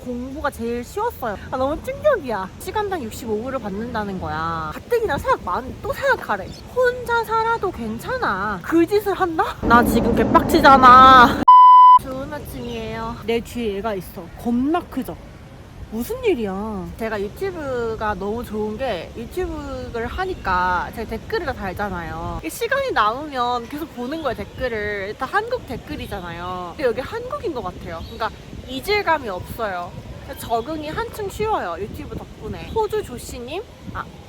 공부가 제일 쉬웠어요. 너무 충격이야. 시간당 65불을 받는다는 거야. 가뜩이나 생각 또 생각하래. 혼자 살아도 괜찮아. 그 짓을 한다? 나 지금 개빡치잖아. 좋은 아침이에요. 내 뒤에 얘가 있어. 겁나 크죠? 무슨 일이야. 제가 유튜브가 너무 좋은 게 유튜브를 하니까 제가 댓글을 다 달잖아요. 시간이 남으면 계속 보는 거예요. 댓글을. 다 한국 댓글이잖아요. 근데 여기 한국인 것 같아요. 그러니까 이질감이 없어요. 적응이 한층 쉬워요. 유튜브 덕분에. 호주 조씨님,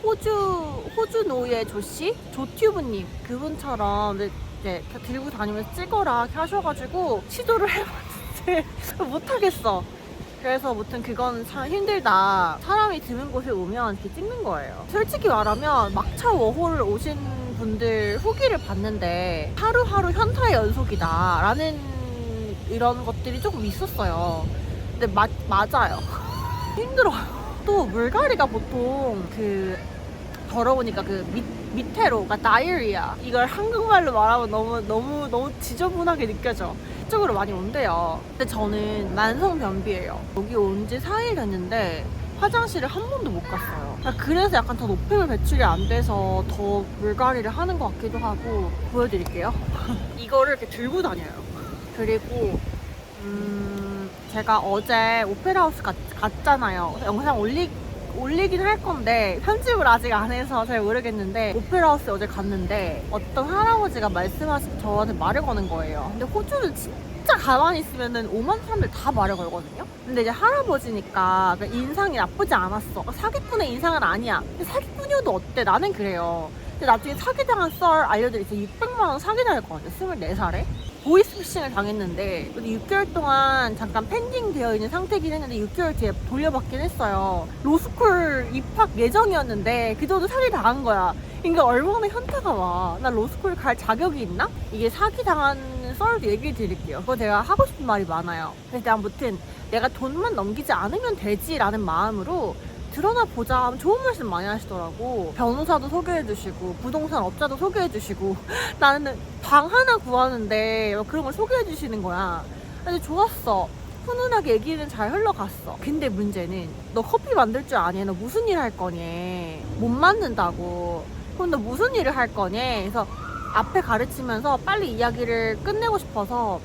호주 노예 조씨, 조튜브님 그분처럼 이제 들고 다니면서 찍어라 이렇게 하셔가지고 시도를 해봤는데 못하겠어. 그래서 무튼 그건 참 힘들다. 사람이 드문 곳에 오면 이렇게 찍는 거예요. 솔직히 말하면 막차 워홀을 오신 분들 후기를 봤는데 하루하루 현타의 연속이다 라는 이런 것들이 조금 있었어요. 근데 맞아요. 힘들어요. 또 물갈이가 보통 그 더러우니까 그 밑에로, 그러니까 다이어리아, 이걸 한국말로 말하면 너무 지저분하게 느껴져. 이쪽으로 많이 온대요. 근데 저는 만성 변비예요. 여기 온 지 4일 됐는데 화장실을 한 번도 못 갔어요. 그래서 약간 더 노폐물 배출이 안 돼서 더 물갈이를 하는 것 같기도 하고. 보여드릴게요. 이거를 이렇게 들고 다녀요. 그리고 제가 어제 오페라 하우스 갔잖아요. 영상 올리긴 할 건데 편집을 아직 안 해서 잘 모르겠는데, 오페라 하우스 어제 갔는데 어떤 할아버지가 저한테 말을 거는 거예요. 근데 호주는 진짜 가만히 있으면은 오만 사람들 다 말을 걸거든요. 근데 이제 할아버지니까 인상이 나쁘지 않았어. 사기꾼의 인상은 아니야. 근데 사기꾼이어도 어때? 나는 그래요. 근데 나중에 사기당한 썰 알려드리지. 600만 원 사기당할 것 같아. 24살에 보이스피싱을 당했는데 6개월 동안 잠깐 펜딩 되어 있는 상태긴 했는데 6개월 뒤에 돌려받긴 했어요. 로스쿨 입학 예정이었는데 그저도 사기 당한 거야. 그러니까 얼마나 현타가 와. 나 로스쿨 갈 자격이 있나? 이게 사기 당한 썰도 얘기 드릴게요. 그거 제가 하고 싶은 말이 많아요. 근데 아무튼 내가 돈만 넘기지 않으면 되지라는 마음으로 드러나 보자 하면 좋은 말씀 많이 하시더라고. 변호사도 소개해주시고 부동산 업자도 소개해주시고 나는 방 하나 구하는데 그런 걸 소개해주시는 거야. 근데 좋았어. 훈훈하게 얘기는 잘 흘러갔어. 근데 문제는 너 커피 만들 줄 아니? 너 무슨 일 할 거니? 못 만든다고. 그럼 너 무슨 일을 할 거니? 그래서 앞에 가르치면서 빨리 이야기를 끝내고 싶어서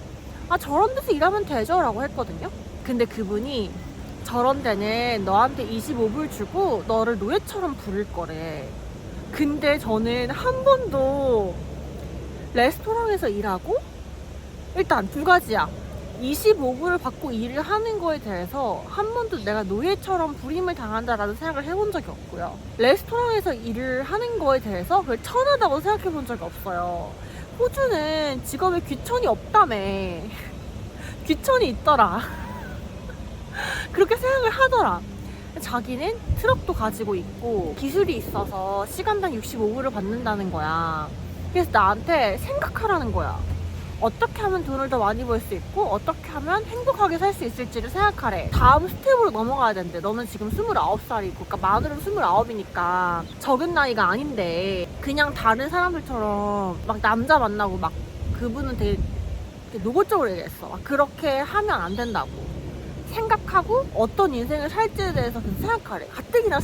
저런 데서 일하면 되죠 라고 했거든요. 근데 그분이 저런 데는 너한테 25불 주고 너를 노예처럼 부릴 거래. 근데 저는 한 번도 레스토랑에서 일하고, 일단 두 가지야. 25불을 받고 일을 하는 거에 대해서 한 번도 내가 노예처럼 부림을 당한다라는 생각을 해본 적이 없고요. 레스토랑에서 일을 하는 거에 대해서 그걸 천하다고 생각해 본 적이 없어요. 호주는 직업에 귀천이 없다며. 귀천이 있더라. 그렇게 생각을 하더라. 자기는 트럭도 가지고 있고 기술이 있어서 시간당 65불을 받는다는 거야. 그래서 나한테 생각하라는 거야. 어떻게 하면 돈을 더 많이 벌 수 있고 어떻게 하면 행복하게 살 수 있을지를 생각하래. 다음 스텝으로 넘어가야 된대. 너는 지금 29살이고, 그러니까 만으로는 29이니까 적은 나이가 아닌데 그냥 다른 사람들처럼 막 남자 만나고 막, 그분은 되게 노골적으로 얘기했어. 막 그렇게 하면 안 된다고 생각하고 어떤 인생을 살지에 대해서 계속 생각하래. 가뜩이나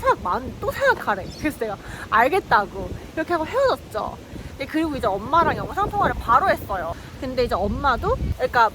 또 생각하래. 그래서 내가 알겠다고 이렇게 하고 헤어졌죠. 그리고 이제 엄마랑 영상통화를 바로 했어요. 근데 이제 엄마도 그러니까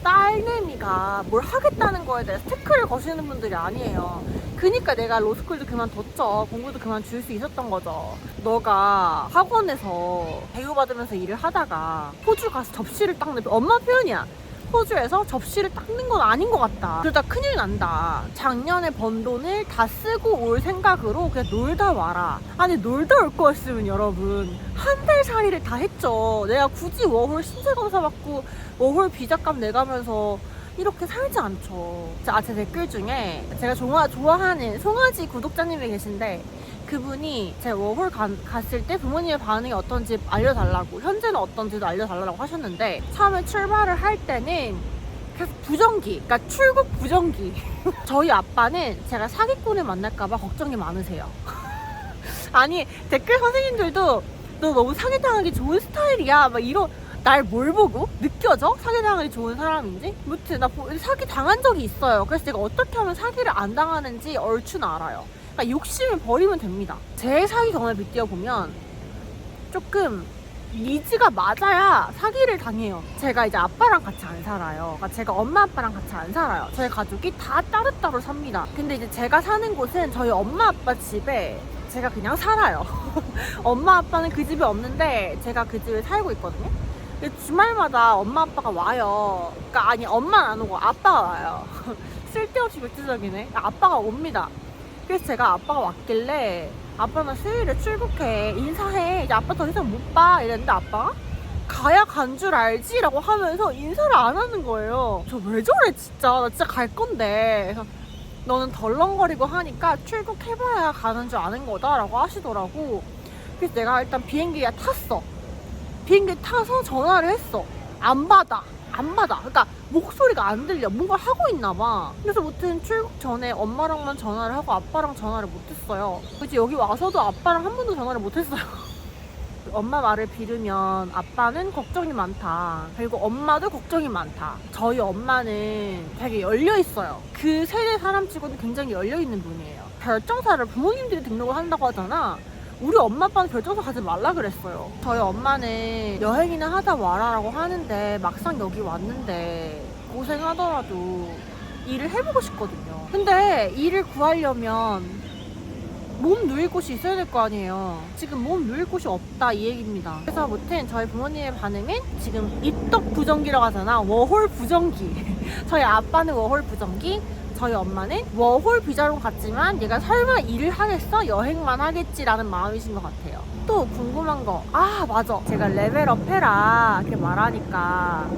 딸내미가 뭘 하겠다는 거에 대해서 태클을 거시는 분들이 아니에요. 그니까 내가 로스쿨도 그만뒀죠. 공부도 그만둘 수 있었던 거죠. 너가 학원에서 배우받으면서 일을 하다가 호주 가서 접시를 닦는, 엄마 표현이야. 호주에서 접시를 닦는 건 아닌 것 같다. 그러다 큰일 난다. 작년에 번 돈을 다 쓰고 올 생각으로 그냥 놀다 와라. 아니 놀다 올 거였으면 여러분 한 달 살이를 다 했죠. 내가 굳이 워홀 신세검사 받고 워홀 비자값 내가면서 이렇게 살지 않죠. 제 댓글 중에 제가 좋아하는 송아지 구독자님이 계신데, 그분이 제 워홀 갔을 때 부모님의 반응이 어떤지 알려달라고, 현재는 어떤지도 알려달라고 하셨는데, 처음에 출발을 할 때는 계속 부정기, 그러니까 출국 부정기. 저희 아빠는 제가 사기꾼을 만날까봐 걱정이 많으세요. 아니 댓글 선생님들도 너 너무 사기당하기 좋은 스타일이야 막 날 뭘 보고 느껴져? 사기당하기 좋은 사람인지? 무튼 나 사기 당한 적이 있어요. 그래서 제가 어떻게 하면 사기를 안 당하는지 얼추는 알아요. 그러니까 욕심을 버리면 됩니다. 제 사기 경험을 빗대어 보면 조금 니즈가 맞아야 사기를 당해요. 제가 이제 아빠랑 같이 안 살아요. 그러니까 제가 엄마 아빠랑 같이 안 살아요. 저희 가족이 다 따로따로 삽니다. 근데 이제 제가 사는 곳은 저희 엄마 아빠 집에 제가 그냥 살아요. 엄마 아빠는 그 집에 없는데 제가 그 집에 살고 있거든요. 주말마다 엄마 아빠가 와요. 그러니까 아니 엄마는 안 오고 아빠가 와요. 쓸데없이 획기적이네. 아빠가 옵니다. 그래서 제가 아빠가 왔길래 아빠 나 수요일에 출국해 인사해 이제 아빠 더 이상 못 봐 이랬는데 아빠가 가야 간 줄 알지? 라고 하면서 인사를 안 하는 거예요. 저 왜 저래 진짜 나 진짜 갈 건데. 그래서 너는 덜렁거리고 하니까 출국해봐야 가는 줄 아는 거다 라고 하시더라고. 그래서 내가 일단 비행기에 탔어. 비행기 타서 전화를 했어. 안 받아. 그러니까 목소리가 안 들려. 뭔가 하고 있나 봐. 그래서 무튼 출국 전에 엄마랑만 전화를 하고 아빠랑 전화를 못 했어요. 그치 여기 와서도 아빠랑 한 번도 전화를 못 했어요. 엄마 말을 빌으면 아빠는 걱정이 많다. 그리고 엄마도 걱정이 많다. 저희 엄마는 되게 열려있어요. 그 세대 사람치고는 굉장히 열려있는 분이에요. 결정사를 부모님들이 등록을 한다고 하잖아. 우리 엄마 아빠는 결정사 가지 말라 그랬어요. 저희 엄마는 여행이나 하다 와라라고 하는데 막상 여기 왔는데 고생하더라도 일을 해보고 싶거든요. 근데 일을 구하려면 몸 누일 곳이 있어야 될 거 아니에요. 지금 몸 누일 곳이 없다 이 얘기입니다. 그래서 아무튼 저희 부모님의 반응은 지금 입덕 부정기라고 하잖아. 워홀 부정기. 저희 아빠는 워홀 부정기, 저희 엄마는 워홀 비자론 같지만 얘가 설마 일을 하겠어? 여행만 하겠지라는 마음이신 것 같아요. 또 궁금한 거, 아 맞아, 제가 레벨업 해라 이렇게 말하니까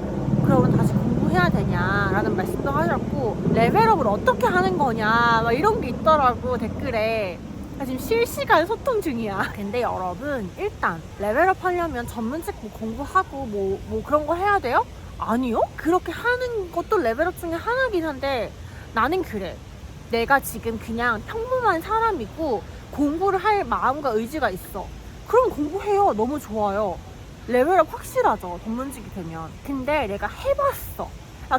그러면 다시 공부해야 되냐 라는 말씀도 하셨고, 레벨업을 어떻게 하는 거냐 막 이런 게 있더라고 댓글에. 지금 실시간 소통 중이야. 근데 여러분 일단 레벨업 하려면 전문책 뭐 공부하고 뭐 그런 거 해야 돼요? 아니요? 그렇게 하는 것도 레벨업 중에 하나긴 한데 나는 그래. 내가 지금 그냥 평범한 사람이고 공부를 할 마음과 의지가 있어. 그럼 공부해요. 너무 좋아요. 레벨업 확실하죠. 전문직이 되면. 근데 내가 해봤어.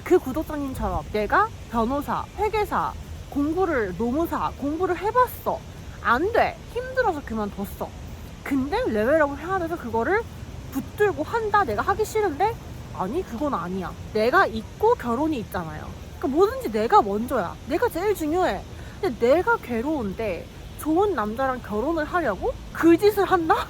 그 구독자님처럼 내가 변호사, 회계사, 노무사 공부를 해봤어. 안 돼. 힘들어서 그만뒀어. 근데 레벨업을 해야 돼서 그거를 붙들고 한다. 내가 하기 싫은데? 아니 그건 아니야. 내가 있고 결혼이 있잖아요. 그러니까 뭐든지 내가 먼저야. 내가 제일 중요해. 근데 내가 괴로운데 좋은 남자랑 결혼을 하려고? 그 짓을 한다?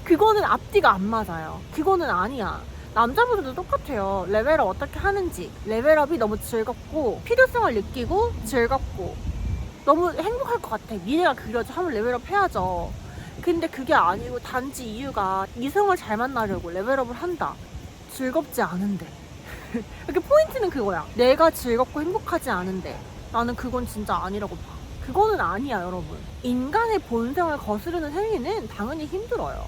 그거는 앞뒤가 안 맞아요. 그거는 아니야. 남자분들도 똑같아요. 레벨업 어떻게 하는지. 레벨업이 너무 즐겁고 필요성을 느끼고 즐겁고 너무 행복할 것 같아. 미래가 그려져. 하면 레벨업 해야죠. 근데 그게 아니고 단지 이유가 이성을 잘 만나려고 레벨업을 한다. 즐겁지 않은데. 이렇게 포인트는 그거야. 내가 즐겁고 행복하지 않은데 나는 그건 진짜 아니라고 봐. 그거는 아니야 여러분. 인간의 본성을 거스르는 행위는 당연히 힘들어요.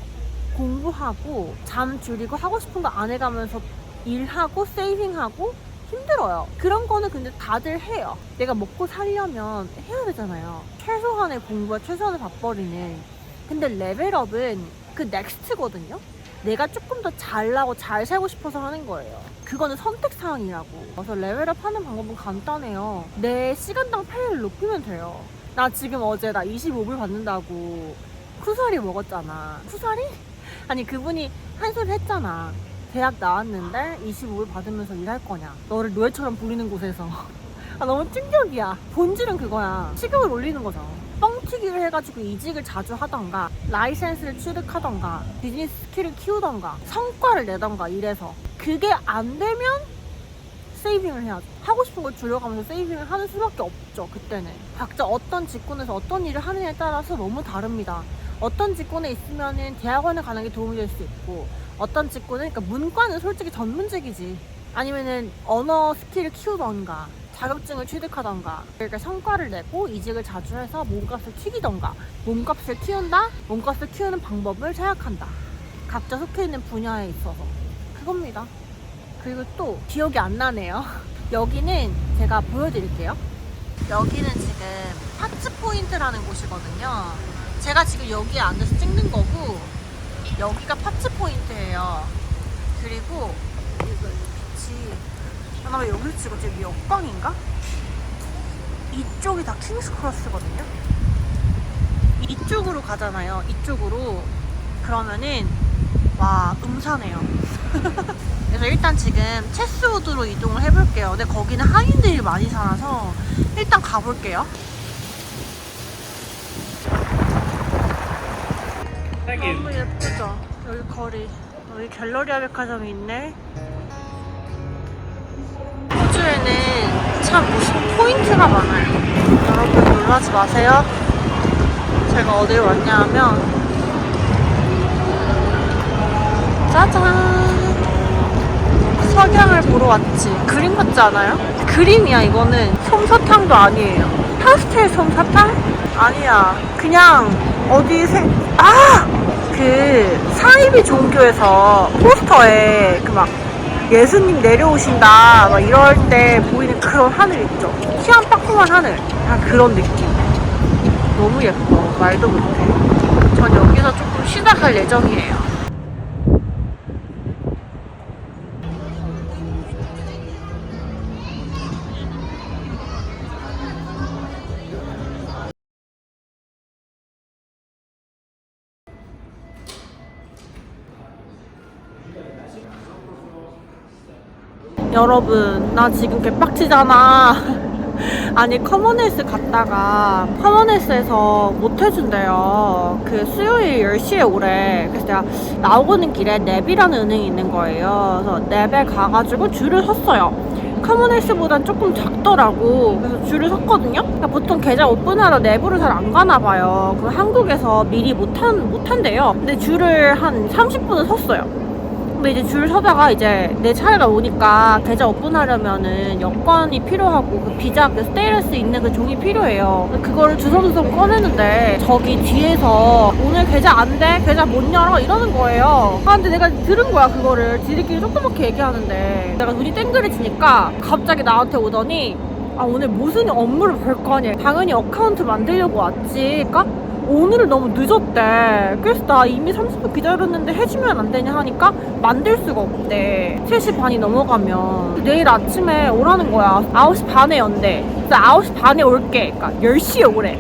공부하고 잠 줄이고 하고 싶은 거 안 해가면서 일하고 세이빙하고 힘들어요. 그런 거는 근데 다들 해요. 내가 먹고 살려면 해야 되잖아요. 최소한의 공부와 최소한의 밥벌이는. 근데 레벨업은 그 넥스트거든요. 내가 조금 더 잘나고 잘 살고 싶어서 하는 거예요. 그거는 선택사항이라고. 그래서 레벨업 하는 방법은 간단해요. 내 시간당 페이를 높이면 돼요. 나 지금 어제 나 25불 받는다고 쿠사리 먹었잖아. 쿠사리? 아니 그분이 한 소리 했잖아. 대학 나왔는데 25불 받으면서 일할 거냐. 너를 노예처럼 부리는 곳에서. 너무 충격이야. 본질은 그거야. 시급을 올리는 거죠. 뻥튀기를 해가지고 이직을 자주 하던가, 라이센스를 취득하던가, 비즈니스 스킬을 키우던가, 성과를 내던가 이래서. 그게 안 되면 세이빙을 해야죠. 하고 싶은 걸 줄여가면서 세이빙을 하는 수밖에 없죠. 그때는 각자 어떤 직군에서 어떤 일을 하느냐에 따라서 너무 다릅니다. 어떤 직군에 있으면은 대학원에 가는 게 도움이 될 수 있고, 어떤 직군은, 그러니까 문과는 솔직히 전문직이지. 아니면은 언어 스킬을 키우던가 자격증을 취득하던가, 그러니까 성과를 내고 이직을 자주 해서 몸값을 튀기던가, 몸값을 키운다? 몸값을 키우는 방법을 생각한다. 각자 속해 있는 분야에 있어서 그겁니다. 그리고 또 기억이 안 나네요. 여기는 제가 보여드릴게요. 여기는 지금 파츠포인트라는 곳이거든요. 제가 지금 여기에 앉아서 찍는 거고, 여기가 파츠포인트예요. 그리고 이거 빛이 나 왜 여기서 찍었지? 여기 옆방인가? 이쪽이 다 킹스크로스거든요. 이쪽으로 가잖아요. 이쪽으로 그러면은 와 음산해요. 그래서 일단 지금 체스우드로 이동을 해볼게요. 근데 거기는 한인들이 많이 살아서 일단 가볼게요. 너무 예쁘죠? 여기 거리. 여기 갤러리아 백화점이 있네. 호주에는 참 무슨 포인트가 많아요. 여러분 놀라지 마세요. 제가 어딜 왔냐 하면 짜잔! 석양을 보러 왔지. 그림 같지 않아요? 그림이야. 이거는 솜사탕도 아니에요. 파스텔 솜사탕? 아니야. 그냥 어디 그 사이비 종교에서 포스터에 그 막 예수님 내려오신다 막 이럴 때 보이는 그런 하늘 있죠. 시원 빠꾸만 하늘. 약간 그런 느낌. 너무 예뻐. 말도 못해. 전 여기서 조금 쉬다 갈 예정이에요. 여러분 나 지금 개빡치잖아. 아니 커먼헬스 갔다가 커먼헬스에서 못 해준대요. 그 수요일 10시에 오래. 그래서 내가 나오는 길에 넵이라는 은행이 있는 거예요. 그래서 넵에 가가지고 줄을 섰어요. 커먼헬스보단 조금 작더라고. 그래서 줄을 섰거든요. 그러니까 보통 계좌 오픈하러 넵으로 잘 안 가나 봐요. 그 한국에서 미리 못한대요. 근데 줄을 한 30분을 섰어요. 근데 이제 줄 서다가 이제 내 차례가 오니까 계좌 오픈하려면은 여권이 필요하고 그 비자 그 스테인리스 있는 그 종이 필요해요. 그거를 주섬주섬 꺼내는데 저기 뒤에서 오늘 계좌 안 돼? 계좌 못 열어? 이러는 거예요. 아 근데 내가 들은 거야 그거를. 지들끼리 조그맣게 얘기하는데 내가 눈이 땡그레지니까 갑자기 나한테 오더니 아 오늘 무슨 업무를 볼 거니? 당연히 어카운트 만들려고 왔지. 그러니까 오늘은 너무 늦었대. 그래서 나 이미 30분 기다렸는데 해주면 안 되냐 하니까 만들 수가 없대. 3시 반이 넘어가면 내일 아침에 오라는 거야. 9시 반에 연대. 그래서 9시 반에 올게. 그러니까 10시에 오래.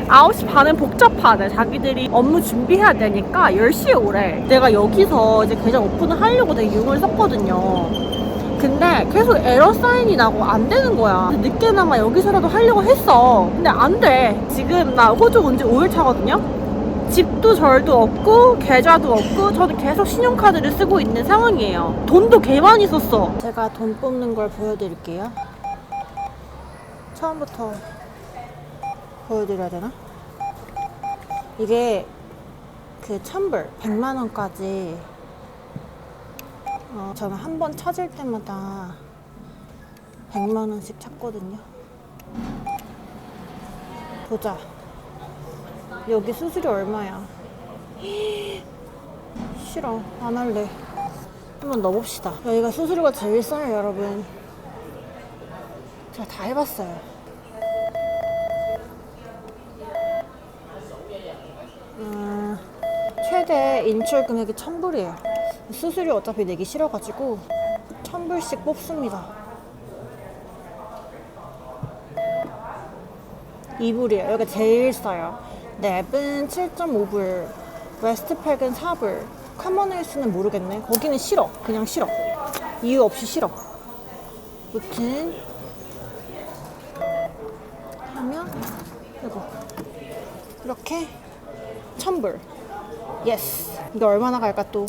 9시 반은 복잡하대. 자기들이 업무 준비해야 되니까 10시에 오래. 내가 여기서 이제 계좌 오픈을 하려고 되게 용을 썼거든요. 근데 계속 에러 사인이 나고 안 되는 거야. 늦게나마 여기서라도 하려고 했어. 근데 안 돼. 지금 나 호주 온 지 5일 차거든요. 집도 절도 없고 계좌도 없고 저는 계속 신용카드를 쓰고 있는 상황이에요. 돈도 개 많이 썼어. 제가 돈 뽑는 걸 보여드릴게요. 처음부터 보여드려야 되나? 이게 그 1000불 100만 원까지 저는 한 번 찾을 때마다 100만 원씩 찾거든요. 보자. 여기 수수료 얼마야? 싫어. 안 할래. 한번 넣어봅시다. 여기가 수수료가 제일 싸요, 여러분. 제가 다 해봤어요. 최대 인출 금액이 1000불이에요. 수수료 어차피 내기 싫어가지고 1000불씩 뽑습니다. 2불이에요. 여기가 제일 싸요. 넵은 7.5불, 웨스트팩은 4불, 커먼헬스는 모르겠네. 거기는 싫어. 그냥 싫어. 이유 없이 싫어. 무튼 하면 이거 이렇게 1000불. 예스. 이거 얼마나 갈까 또.